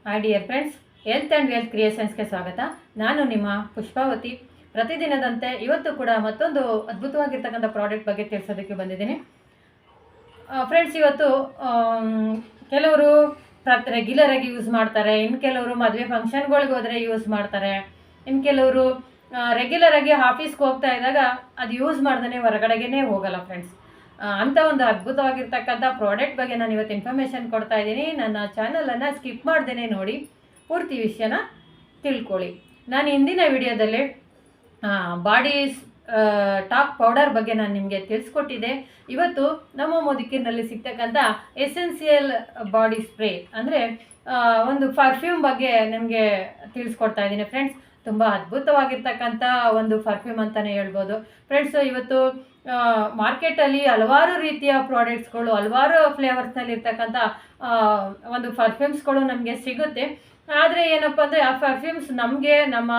Hi dear friends, health and wealth ಕ್ರಿಯೇಷನ್ಸ್ಗೆ ಸ್ವಾಗತ. ನಾನು ನಿಮ್ಮ ಪುಷ್ಪಾವತಿ. ಪ್ರತಿದಿನದಂತೆ ಇವತ್ತು ಕೂಡ ಮತ್ತೊಂದು ಅದ್ಭುತವಾಗಿರ್ತಕ್ಕಂಥ ಪ್ರಾಡಕ್ಟ್ ಬಗ್ಗೆ ತಿಳಿಸೋದಕ್ಕೆ ಬಂದಿದ್ದೀನಿ. ಫ್ರೆಂಡ್ಸ್, ಇವತ್ತು ಕೆಲವರು ರೆಗ್ಯುಲರಾಗಿ ಯೂಸ್ ಮಾಡ್ತಾರೆ, ಇನ್ನು ಕೆಲವರು ಮದುವೆ ಫಂಕ್ಷನ್ಗಳಿಗೆ ಹೋದರೆ ಯೂಸ್ ಮಾಡ್ತಾರೆ, ಇನ್ನು ಕೆಲವರು ರೆಗ್ಯುಲರಾಗಿ ಆಫೀಸ್ಗೆ ಹೋಗ್ತಾ ಇದ್ದಾಗ ಅದು ಯೂಸ್ ಮಾಡ್ದೇ ಹೊರಗಡೆಗೇ ಹೋಗಲ್ಲ. ಫ್ರೆಂಡ್ಸ್, ಅಂಥ ಒಂದು ಅದ್ಭುತವಾಗಿರ್ತಕ್ಕಂಥ ಪ್ರಾಡಕ್ಟ್ ಬಗ್ಗೆ ನಾನು ಇವತ್ತು ಇನ್ಫಾರ್ಮೇಷನ್ ಕೊಡ್ತಾ ಇದ್ದೀನಿ. ನನ್ನ ಚಾನಲನ್ನು ಸ್ಕಿಪ್ ಮಾಡ್ದೇ ನೋಡಿ ಪೂರ್ತಿ ವಿಷಯನ ತಿಳ್ಕೊಳ್ಳಿ. ನಾನು ಹಿಂದಿನ ವಿಡಿಯೋದಲ್ಲಿ ಬಾಡಿ ಟಾಕ್ ಪೌಡರ್ ಬಗ್ಗೆ ನಾನು ನಿಮಗೆ ತಿಳಿಸ್ಕೊಟ್ಟಿದ್ದೆ. ಇವತ್ತು ನಮ್ಮ ಮುದುಕಿನಲ್ಲಿ ಸಿಗ್ತಕ್ಕಂಥ ಎಸೆನ್ಸಿಯಲ್ ಬಾಡಿ ಸ್ಪ್ರೇ ಅಂದರೆ ಒಂದು ಪರ್ಫ್ಯೂಮ್ ಬಗ್ಗೆ ನಿಮಗೆ ತಿಳಿಸ್ಕೊಡ್ತಾ ಇದ್ದೀನಿ. ಫ್ರೆಂಡ್ಸ್, ತುಂಬ ಅದ್ಭುತವಾಗಿರ್ತಕ್ಕಂಥ ಒಂದು ಪರ್ಫ್ಯೂಮ್ ಅಂತಲೇ ಹೇಳ್ಬೋದು. ಫ್ರೆಂಡ್ಸ್, ಇವತ್ತು ಮಾರ್ಕೆಟಲ್ಲಿ ಹಲವಾರು ರೀತಿಯ ಪ್ರಾಡಕ್ಟ್ಸ್ಗಳು, ಹಲವಾರು ಫ್ಲೇವರ್ಸ್ನಲ್ಲಿ ಇರ್ತಕ್ಕಂಥ ಒಂದು ಪರ್ಫ್ಯೂಮ್ಸ್ಗಳು ನಮಗೆ ಸಿಗುತ್ತೆ. ಆದರೆ ಏನಪ್ಪ ಅಂದರೆ ಆ ಪರ್ಫ್ಯೂಮ್ಸ್ ನಮಗೆ ನಮ್ಮ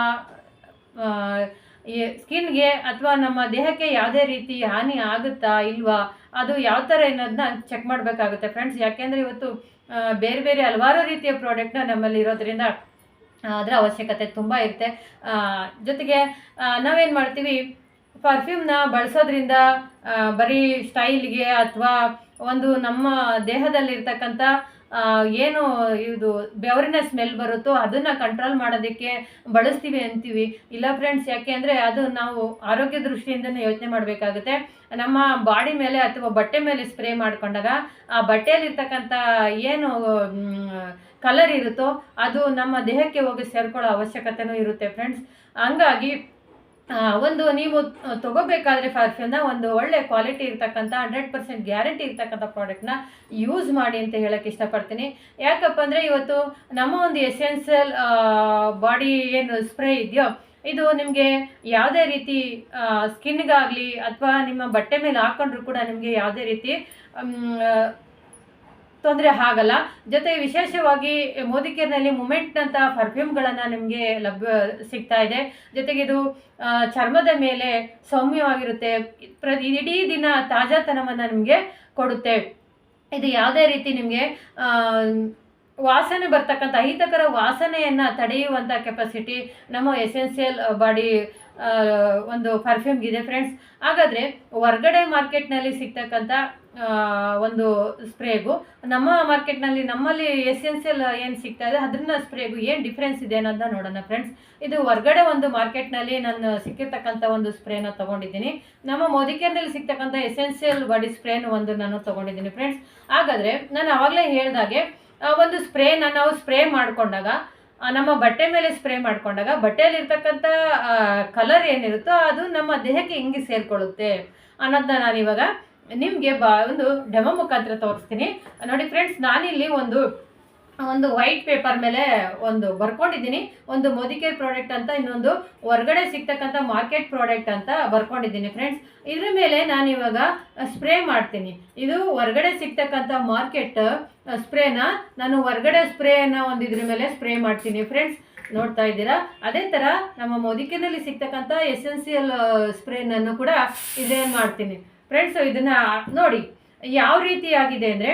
ಸ್ಕಿನ್ಗೆ ಅಥವಾ ನಮ್ಮ ದೇಹಕ್ಕೆ ಯಾವುದೇ ರೀತಿ ಹಾನಿ ಆಗುತ್ತಾ ಇಲ್ವಾ, ಅದು ಯಾವ ಥರ ಅನ್ನೋದನ್ನ ಚೆಕ್ ಮಾಡಬೇಕಾಗುತ್ತೆ. ಫ್ರೆಂಡ್ಸ್, ಯಾಕೆಂದರೆ ಇವತ್ತು ಬೇರೆ ಬೇರೆ ಹಲವಾರು ರೀತಿಯ ಪ್ರಾಡಕ್ಟ್ನ ನಮ್ಮಲ್ಲಿ ಇರೋದ್ರಿಂದ ಅದರ ಅವಶ್ಯಕತೆ ತುಂಬ ಇರುತ್ತೆ. ಜೊತೆಗೆ ನಾವೇನು ಮಾಡ್ತೀವಿ, ಪರ್ಫ್ಯೂಮ್ನ ಬಳಸೋದ್ರಿಂದ ಬರೀ ಸ್ಟೈಲ್ಗೆ ಅಥವಾ ಒಂದು ನಮ್ಮ ದೇಹದಲ್ಲಿರ್ತಕ್ಕಂಥ ಏನು ಇದು ಬೆವರಿನ ಸ್ಮೆಲ್ ಬರುತ್ತೋ ಅದನ್ನು ಕಂಟ್ರೋಲ್ ಮಾಡೋದಕ್ಕೆ ಬಳಸ್ತೀವಿ ಅಂತೀವಿ. ಇಲ್ಲ ಫ್ರೆಂಡ್ಸ್, ಯಾಕೆ ಅಂದರೆ ಅದು ನಾವು ಆರೋಗ್ಯ ದೃಷ್ಟಿಯಿಂದನೇ ಯೋಚನೆ ಮಾಡಬೇಕಾಗುತ್ತೆ. ನಮ್ಮ ಬಾಡಿ ಮೇಲೆ ಅಥವಾ ಬಟ್ಟೆ ಮೇಲೆ ಸ್ಪ್ರೇ ಮಾಡಿಕೊಂಡಾಗ ಆ ಬಟ್ಟೆಯಲ್ಲಿರ್ತಕ್ಕಂಥ ಏನು ಕಲರ್ ಇರುತ್ತೋ ಅದು ನಮ್ಮ ದೇಹಕ್ಕೆ ಹೋಗಿ ಸೇರ್ಕೊಳ್ಳೋ ಅವಶ್ಯಕತೆಯೂ ಇರುತ್ತೆ. ಫ್ರೆಂಡ್ಸ್, ಹಂಗಾಗಿ ಒಂದು ನೀವು ತೊಗೋಬೇಕಾದ್ರೆ ಪರ್ಫ್ಯೂಮ್ನ ಒಂದು ಒಳ್ಳೆ ಕ್ವಾಲಿಟಿ ಇರ್ತಕ್ಕಂಥ 100% ಗ್ಯಾರಂಟಿ ಇರ್ತಕ್ಕಂಥ ಪ್ರಾಡಕ್ಟ್ನ ಯೂಸ್ ಮಾಡಿ ಅಂತ ಹೇಳೋಕ್ಕೆ ಇಷ್ಟಪಡ್ತೀನಿ. ಯಾಕಪ್ಪ ಅಂದರೆ ಇವತ್ತು ನಮ್ಮ ಒಂದು ಎಸೆನ್ಷಿಯಲ್ ಬಾಡಿ ಏನು ಸ್ಪ್ರೇ ಇದೆಯೋ ಇದು ನಿಮಗೆ ಯಾವುದೇ ರೀತಿ ಸ್ಕಿನ್ಗಾಗಲಿ ಅಥವಾ ನಿಮ್ಮ ಬಟ್ಟೆ ಮೇಲೆ ಹಾಕ್ಕೊಂಡ್ರೂ ಕೂಡ ನಿಮಗೆ ಯಾವುದೇ ರೀತಿ ತೊಂದರೆ ಆಗಲ್ಲ. ಜೊತೆಗೆ ವಿಶೇಷವಾಗಿ ಮೋದಿಕೇರ್ನಲ್ಲಿ ಮೂಮೆಂಟ್ನಂಥ ಪರ್ಫ್ಯೂಮ್ಗಳನ್ನು ನಿಮಗೆ ಸಿಗ್ತಾ ಇದೆ. ಜೊತೆಗೆ ಇದು ಚರ್ಮದ ಮೇಲೆ ಸೌಮ್ಯವಾಗಿರುತ್ತೆ, ಇಡೀ ದಿನ ತಾಜಾತನವನ್ನು ನಿಮಗೆ ಕೊಡುತ್ತೆ. ಇದು ಯಾವುದೇ ರೀತಿ ನಿಮಗೆ ವಾಸನೆ ಬರ್ತಕ್ಕಂಥ ಅಹಿತಕರ ವಾಸನೆಯನ್ನು ತಡೆಯುವಂಥ ಕೆಪಾಸಿಟಿ ನಮ್ಮ ಎಸೆನ್ಷಿಯಲ್ ಬಾಡಿ ಒಂದು ಪರ್ಫ್ಯೂಮ್ಗಿದೆ. ಫ್ರೆಂಡ್ಸ್, ಹಾಗಾದರೆ ಹೊರ್ಗಡೆ ಮಾರ್ಕೆಟ್ನಲ್ಲಿ ಸಿಗ್ತಕ್ಕಂಥ ಒಂದು ಸ್ಪ್ರೇಗೂ ನಮ್ಮ ಮಾರ್ಕೆಟ್ನಲ್ಲಿ ನಮ್ಮಲ್ಲಿ ಎಸೆನ್ಷಿಯಲ್ ಏನು ಸಿಗ್ತಾ ಇದೆ ಅದನ್ನ ಸ್ಪ್ರೇಗೂ ಏನು ಡಿಫ್ರೆನ್ಸ್ ಇದೆ ಅನ್ನೋದನ್ನ ನೋಡೋಣ. ಫ್ರೆಂಡ್ಸ್, ಇದು ಹೊರ್ಗಡೆ ಒಂದು ಮಾರ್ಕೆಟ್ನಲ್ಲಿ ನಾನು ಸಿಕ್ಕಿರ್ತಕ್ಕಂಥ ಒಂದು ಸ್ಪ್ರೇನ ತೊಗೊಂಡಿದ್ದೀನಿ. ನಮ್ಮ ಮೋದಿಕೇರ್ನಲ್ಲಿ ಸಿಗ್ತಕ್ಕಂಥ ಎಸೆನ್ಷಿಯಲ್ ಬಾಡಿ ಸ್ಪ್ರೇನು ಒಂದು ನಾನು ತೊಗೊಂಡಿದ್ದೀನಿ. ಫ್ರೆಂಡ್ಸ್, ಹಾಗಾದರೆ ನಾನು ಆವಾಗಲೇ ಹೇಳಿದಾಗೆ ಒಂದು ಸ್ಪ್ರೇನ ನಾವು ಸ್ಪ್ರೇ ಮಾಡಿಕೊಂಡಾಗ ನಮ್ಮ ಬಟ್ಟೆ ಮೇಲೆ ಸ್ಪ್ರೇ ಮಾಡಿಕೊಂಡಾಗ ಬಟ್ಟೆಯಲ್ಲಿರ್ತಕ್ಕಂಥ ಕಲರ್ ಏನಿರುತ್ತೋ ಅದು ನಮ್ಮ ದೇಹಕ್ಕೆ ಹಿಂಗೆ ಸೇರಿಕೊಳ್ಳುತ್ತೆ ಅನ್ನೋದನ್ನ ನಾನಿವಾಗ ನಿಮಗೆ ಒಂದು ಡೆಮೋ ಮುಖಾಂತರ ತೋರಿಸ್ತೀನಿ. ನೋಡಿ ಫ್ರೆಂಡ್ಸ್, ನಾನಿಲ್ಲಿ ಒಂದು ವೈಟ್ ಪೇಪರ್ ಮೇಲೆ ಒಂದು ಬರ್ಕೊಂಡಿದ್ದೀನಿ. ಒಂದು ಮೋದಿಕೇರ್ ಪ್ರಾಡಕ್ಟ್ ಅಂತ, ಇನ್ನೊಂದು ಹೊರಗಡೆ ಸಿಗ್ತಕ್ಕಂಥ ಮಾರ್ಕೆಟ್ ಪ್ರಾಡಕ್ಟ್ ಅಂತ ಬರ್ಕೊಂಡಿದ್ದೀನಿ. ಫ್ರೆಂಡ್ಸ್, ಇದ್ರ ಮೇಲೆ ನಾನು ಇವಾಗ ಸ್ಪ್ರೇ ಮಾಡ್ತೀನಿ. ಇದು ಹೊರಗಡೆ ಸಿಗ್ತಕ್ಕಂಥ ಮಾರ್ಕೆಟ್ ಸ್ಪ್ರೇನ ನಾನು ಹೊರಗಡೆ ಸ್ಪ್ರೇನ ಒಂದು ಇದ್ರ ಮೇಲೆ ಸ್ಪ್ರೇ ಮಾಡ್ತೀನಿ. ಫ್ರೆಂಡ್ಸ್, ನೋಡ್ತಾ ಇದ್ದೀರಾ, ಅದೇ ಥರ ನಮ್ಮ ಮೋದಿಕೇರ್ನಲ್ಲಿ ಸಿಗ್ತಕ್ಕಂಥ ಎಸೆನ್ಷಿಯಲ್ ಸ್ಪ್ರೇನನ್ನು ಕೂಡ ಇದೇನು ಮಾಡ್ತೀನಿ. ಫ್ರೆಂಡ್ಸ್, ಇದನ್ನು ನೋಡಿ ಯಾವ ರೀತಿ ಆಗಿದೆ ಅಂದರೆ,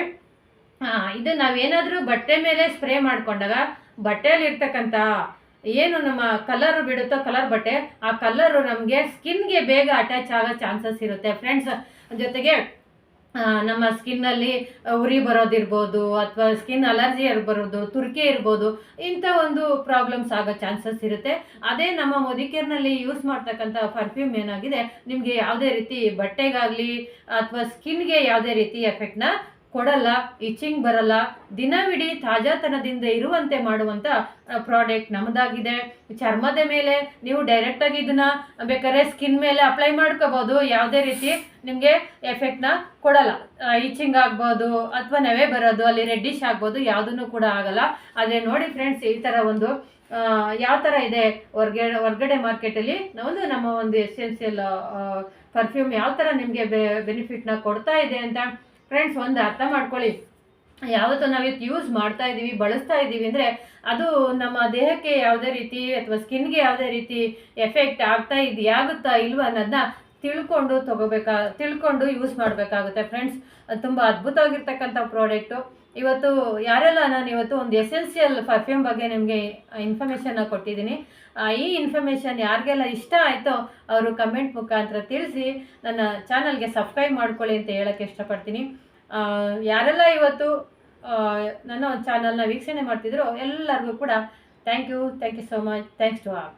ಇದು ನಾವೇನಾದರೂ ಬಟ್ಟೆ ಮೇಲೆ ಸ್ಪ್ರೇ ಮಾಡಿಕೊಂಡಾಗ ಬಟ್ಟೆಯಲ್ಲಿರ್ತಕ್ಕಂಥ ಏನು ನಮ್ಮ ಕಲರು ಬಿಡುತ್ತೋ ಕಲರ್ ಬಟ್ಟೆ, ಆ ಕಲರು ನಮಗೆ ಸ್ಕಿನ್ಗೆ ಬೇಗ ಅಟ್ಯಾಚ್ ಆಗೋ ಚಾನ್ಸಸ್ ಇರುತ್ತೆ. ಫ್ರೆಂಡ್ಸ್, ಜೊತೆಗೆ ನಮ್ಮ ಸ್ಕಿನ್ನಲ್ಲಿ ಉರಿ ಬರೋದಿರ್ಬೋದು ಅಥವಾ ಸ್ಕಿನ್ ಅಲರ್ಜಿ ಬರೋದು, ತುರಿಕೆ ಇರ್ಬೋದು, ಇಂಥ ಒಂದು ಪ್ರಾಬ್ಲಮ್ಸ್ ಆಗೋ ಚಾನ್ಸಸ್ ಇರುತ್ತೆ. ಅದೇ ನಮ್ಮ ಮೋದಿಕೇರ್ನಲ್ಲಿ ಯೂಸ್ ಮಾಡ್ತಕ್ಕಂಥ ಪರ್ಫ್ಯೂಮ್ ಏನಾಗಿದೆ ನಿಮಗೆ ಯಾವುದೇ ರೀತಿ ಬಟ್ಟೆಗಾಗಲಿ ಅಥವಾ ಸ್ಕಿನ್ಗೆ ಯಾವುದೇ ರೀತಿ ಎಫೆಕ್ಟ್ನ ಕೊಡಲ್ಲ, ಇಚಿಂಗ್ ಬರಲ್ಲ, ದಿನವಿಡೀ ತಾಜಾತನದಿಂದ ಇರುವಂತೆ ಮಾಡುವಂಥ ಪ್ರಾಡಕ್ಟ್ ನಮ್ಮದಾಗಿದೆ. ಚರ್ಮದ ಮೇಲೆ ನೀವು ಡೈರೆಕ್ಟಾಗಿ ಇದನ್ನು ಬೇಕಾದ್ರೆ ಸ್ಕಿನ್ ಮೇಲೆ ಅಪ್ಲೈ ಮಾಡ್ಕೋಬೋದು, ಯಾವುದೇ ರೀತಿ ನಿಮಗೆ ಎಫೆಕ್ಟ್ನ ಕೊಡಲ್ಲ. ಇಚಿಂಗ್ ಆಗ್ಬೋದು ಅಥವಾ ನೆವೆ ಬರೋದು, ಅಲ್ಲಿ ರೆಡ್ಡಿಶ್ ಆಗ್ಬೋದು, ಯಾವುದೂ ಕೂಡ ಆಗಲ್ಲ. ಆದರೆ ನೋಡಿ ಫ್ರೆಂಡ್ಸ್, ಈ ಥರ ಒಂದು ಯಾವ ಥರ ಇದೆ ಹೊರಗಡೆ ಮಾರ್ಕೆಟಲ್ಲಿ ನಮ್ಮ ಒಂದು ಎಸೆನ್ಷಿಯಲ್ ಪರ್ಫ್ಯೂಮ್ ಯಾವ ಥರ ನಿಮಗೆ ಬೆನಿಫಿಟ್ನ ಕೊಡ್ತಾ ಇದೆ ಅಂತ. ಫ್ರೆಂಡ್ಸ್, ಒಂದು ಅರ್ಥ ಮಾಡ್ಕೊಳ್ಳಿ, ಯಾವತ್ತೂ ನಾವಿತ್ತು ಯೂಸ್ ಮಾಡ್ತಾ ಇದ್ದೀವಿ, ಬಳಸ್ತಾ ಇದ್ದೀವಿ ಅಂದರೆ ಅದು ನಮ್ಮ ದೇಹಕ್ಕೆ ಯಾವುದೇ ರೀತಿ ಅಥವಾ ಸ್ಕಿನ್ಗೆ ಯಾವುದೇ ರೀತಿ ಎಫೆಕ್ಟ್ ಆಗುತ್ತಾ ಇಲ್ವಾ ಅನ್ನೋದನ್ನ ತಿಳ್ಕೊಂಡು ಯೂಸ್ ಮಾಡಬೇಕಾಗುತ್ತೆ. ಫ್ರೆಂಡ್ಸ್, ತುಂಬ ಅದ್ಭುತವಾಗಿರ್ತಕ್ಕಂಥ ಪ್ರಾಡಕ್ಟು. ಇವತ್ತು ಯಾರೆಲ್ಲ ನಾನು ಇವತ್ತು ಒಂದು ಎಸೆನ್ಷಿಯಲ್ ಪರ್ಫ್ಯೂಮ್ ಬಗ್ಗೆ ನಿಮಗೆ ಇನ್ಫಾರ್ಮೇಷನ್ನ ಕೊಟ್ಟಿದ್ದೀನಿ. ಈ ಇನ್ಫಾರ್ಮೇಷನ್ ಯಾರಿಗೆಲ್ಲ ಇಷ್ಟ ಆಯಿತೋ ಅವರು ಕಮೆಂಟ್ ಮುಖಾಂತರ ತಿಳಿಸಿ ನನ್ನ ಚಾನಲ್ಗೆ ಸಬ್ಸ್ಕ್ರೈಬ್ ಮಾಡ್ಕೊಳ್ಳಿ ಅಂತ ಹೇಳೋಕ್ಕೆ ಇಷ್ಟಪಡ್ತೀನಿ. ಯಾರೆಲ್ಲ ಇವತ್ತು ನನ್ನ ಚಾನಲ್ನ ವೀಕ್ಷಣೆ ಮಾಡ್ತಿದ್ರು ಎಲ್ಲರಿಗೂ ಕೂಡ thank you so much. Thanks to all.